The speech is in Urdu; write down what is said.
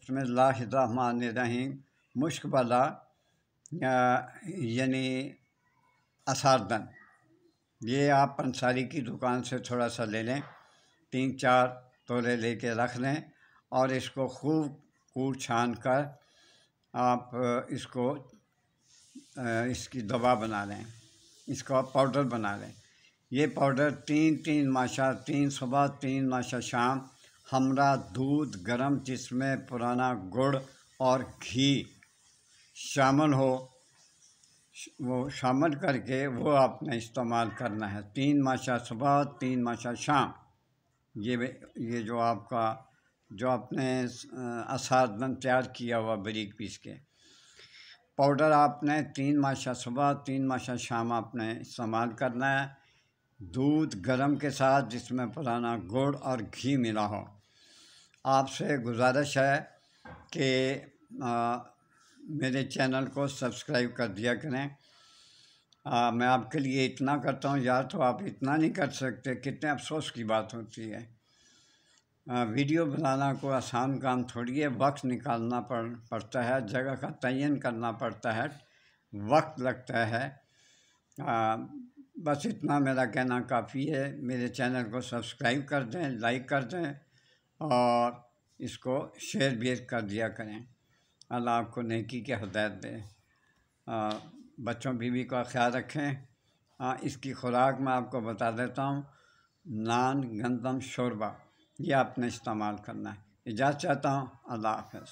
بسم اللہ الرحمن الرحیم مشک بالا یعنی اساردن، یہ آپ پنساری کی دکان سے تھوڑا سا لے لیں، 3-4 تولے لے کے رکھ لیں اور اس کو خوب کوٹ چھان کر آپ اس کی دوا بنا لیں، اس کا پاؤڈر بنا لیں۔ یہ پاؤڈر 3 ماشا، 3 صبح 3 ماشا شام، ہمرا دودھ گرم جس میں پرانا گڑ اور گھی شامل ہو، وہ شامل کر کے وہ آپ نے استعمال کرنا ہے 3 ماشا صبح 3 ماشا شام۔ یہ جو آپ کا جو آپ نے اساردن تیار کیا ہوا باریک پیس کے پاؤڈر، آپ نے 3 ماشا صبح 3 ماشا شام آپ نے استعمال کرنا ہے، دودھ گرم کے ساتھ جس میں پرانا گڑ اور گھی ملا ہو۔ آپ سے گزارش ہے کہ میرے چینل کو سبسکرائب کر دیا کریں۔ میں آپ کے لیے اتنا کرتا ہوں، یار تو آپ اتنا نہیں کر سکتے، کتنے افسوس کی بات ہوتی ہے۔ ویڈیو بنانا کوئی آسان کام تھوڑی ہے، وقت نکالنا پڑتا ہے، جگہ کا تعین کرنا پڑتا ہے، وقت لگتا ہے۔ بس اتنا میرا کہنا کافی ہے۔ میرے چینل کو سبسکرائب کر دیں، لائک کر دیں اور اس کو شیئر بھی کر دیا کریں۔ اللہ آپ کو نیکی کی ہدایت دے۔ بچوں بیوی کا خیال رکھیں۔ اس کی خوراک میں آپ کو بتا دیتا ہوں، نان گندم شوربہ، یہ آپ نے استعمال کرنا ہے۔ اجازت چاہتا ہوں، اللہ حافظ۔